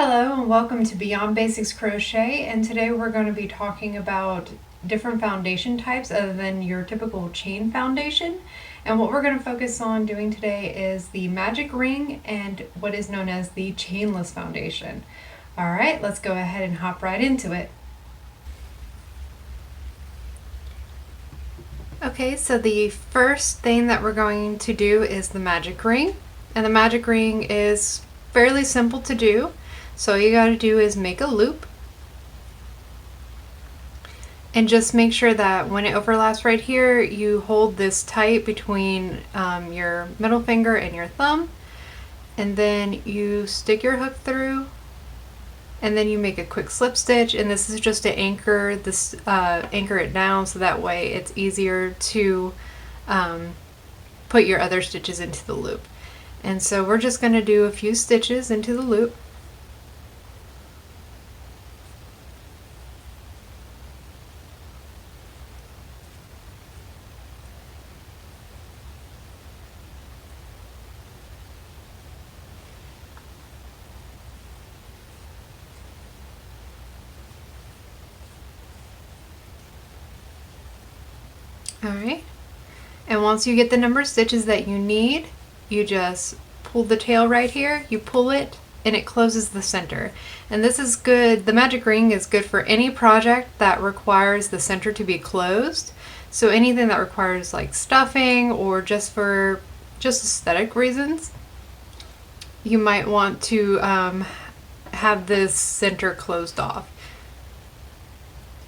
Hello and welcome to Beyond Basics Crochet, and today we're going to be talking about different foundation types other than your typical chain foundation. And what we're going to focus on doing today is the magic ring and what is known as the chainless foundation. Alright, let's go ahead and hop right into it. Okay, so the first thing that we're going to do is the magic ring. And the magic ring is fairly simple to do. So all you got to do is make a loop. And just make sure that when it overlaps right here, you hold this tight between your middle finger and your thumb. And then you stick your hook through. And then you make a quick slip stitch, and this is just to anchor this, anchor it down so that way it's easier to put your other stitches into the loop. And so we're just going to do a few stitches into the loop. Alright, and once you get the number of stitches that you need, you just pull the tail right here, you pull it, and it closes the center. And this is good, the magic ring is good for any project that requires the center to be closed. So anything that requires like stuffing or just for aesthetic reasons, you might want to have this center closed off.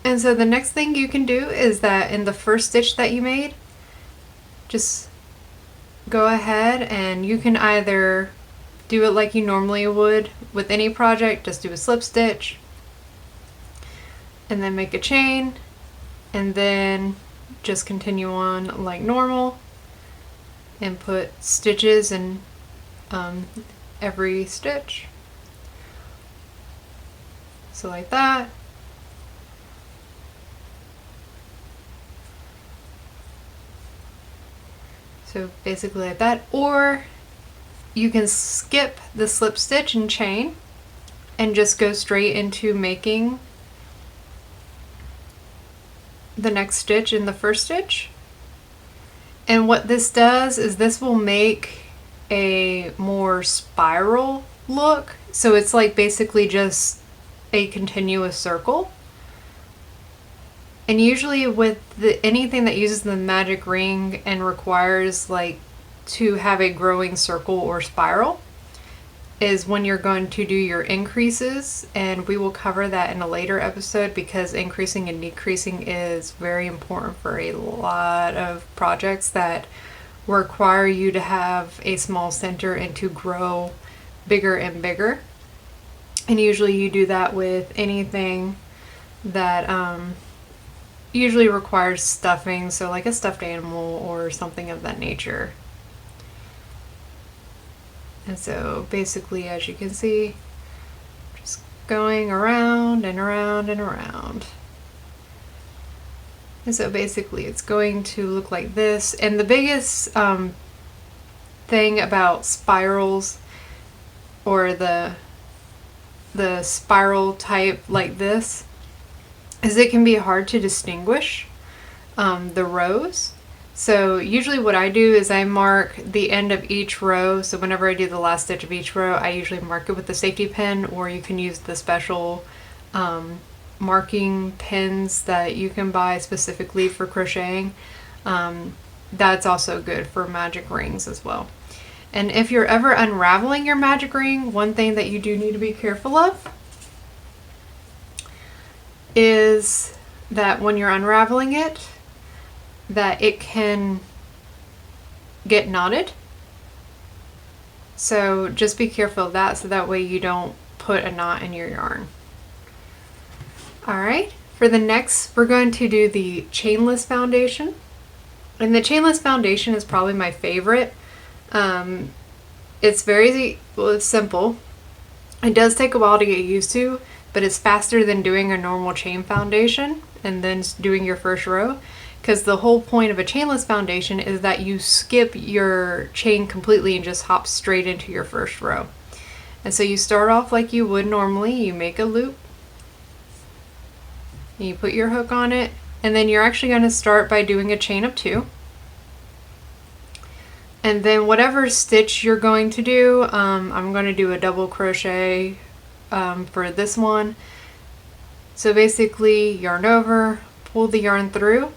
And so the next thing you can do is that in the first stitch that you made, just go ahead and you can either do it like you normally would with any project, just do a slip stitch and then make a chain and then just continue on like normal and put stitches in every stitch. So like that. So basically like that, or you can skip the slip stitch and chain and just go straight into making the next stitch in the first stitch. And what this does is this will make a more spiral look. So it's like basically just a continuous circle. And usually with anything that uses the magic ring and requires like to have a growing circle or spiral is when you're going to do your increases, and we will cover that in a later episode because increasing and decreasing is very important for a lot of projects that require you to have a small center and to grow bigger and bigger. And usually you do that with anything that usually requires stuffing, so like a stuffed animal or something of that nature. And so basically, as you can see, just going around and around and around. And so basically it's going to look like this. And the biggest thing about spirals or the spiral type like this is it can be hard to distinguish the rows. So usually what I do is I mark the end of each row. So whenever I do the last stitch of each row, I usually mark it with the safety pin, or you can use the special marking pins that you can buy specifically for crocheting. That's also good for magic rings as well. And if you're ever unraveling your magic ring, one thing that you do need to be careful of is that when you're unraveling it, that it can get knotted. So just be careful of that so that way you don't put a knot in your yarn. Alright, for the next we're going to do the chainless foundation. And the chainless foundation is probably my favorite. It's it's simple. It does take a while to get used to, but it's faster than doing a normal chain foundation and then doing your first row, because the whole point of a chainless foundation is that you skip your chain completely and just hop straight into your first row. And so you start off like you would normally. You make a loop, and you put your hook on it, and then you're actually going to start by doing a chain of 2. And then whatever stitch you're going to do, I'm going to do a double crochet for this one. So basically yarn over, pull the yarn through,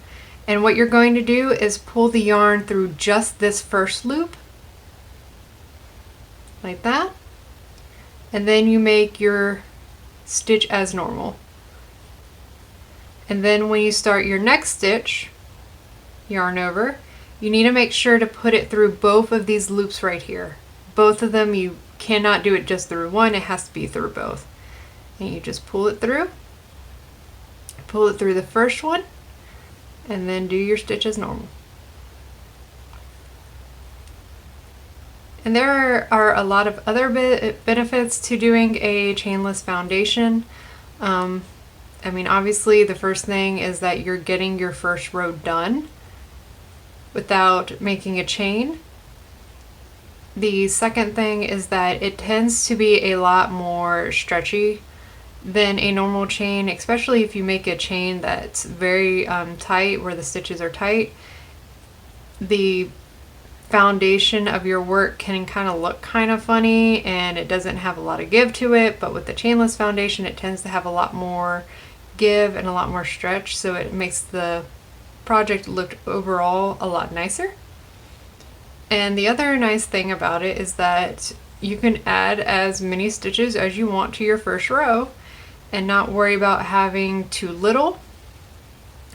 and what you're going to do is pull the yarn through just this first loop, like that, and then you make your stitch as normal. And then when you start your next stitch, yarn over, you need to make sure to put it through both of these loops right here. Both of them, you cannot do it just through one, it has to be through both. And you just pull it through the first one, and then do your stitch as normal. And there are a lot of other benefits to doing a chainless foundation. I mean, obviously the first thing is that you're getting your first row done without making a chain. The second thing is that it tends to be a lot more stretchy than a normal chain, especially if you make a chain that's very tight, where the stitches are tight. The foundation of your work can kind of look kind of funny, and it doesn't have a lot of give to it, but with the chainless foundation it tends to have a lot more give and a lot more stretch, so it makes the project look overall a lot nicer. And the other nice thing about it is that you can add as many stitches as you want to your first row and not worry about having too little,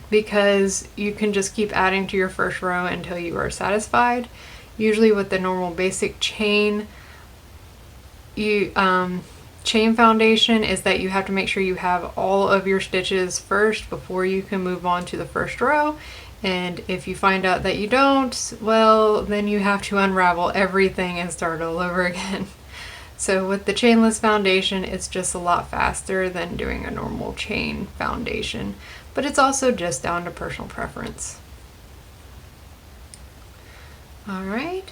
because you can just keep adding to your first row until you are satisfied. Usually with the normal basic chain, chain foundation is that you have to make sure you have all of your stitches first before you can move on to the first row. And if you find out that you don't, well, then you have to unravel everything and start all over again. So with the chainless foundation, it's just a lot faster than doing a normal chain foundation, but it's also just down to personal preference. All right.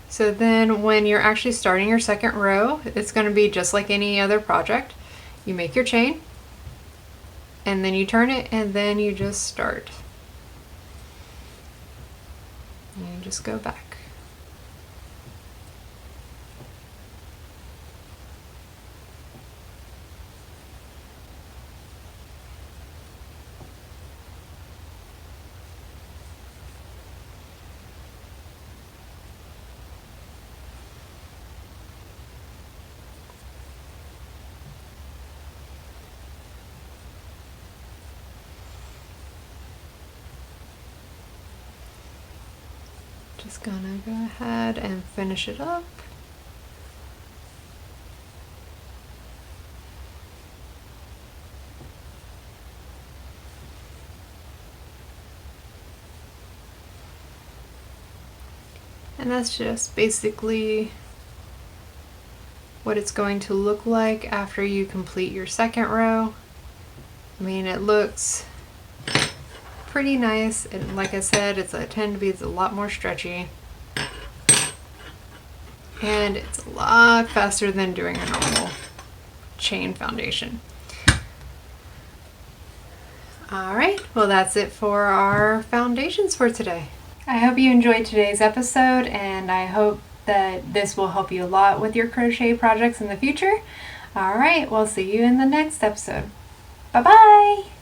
So then when you're actually starting your second row, it's going to be just like any other project. You make your chain, and then you turn it, and then you just start. And you just go back. Just gonna go ahead and finish it up. And that's just basically what it's going to look like after you complete your second row. I mean, it looks pretty nice, and like I said, it's a lot more stretchy, and it's a lot faster than doing a normal chain foundation. All right, well, that's it for our foundations for today. I hope you enjoyed today's episode, and I hope that this will help you a lot with your crochet projects in the future. All right, we'll see you in the next episode. Bye-bye!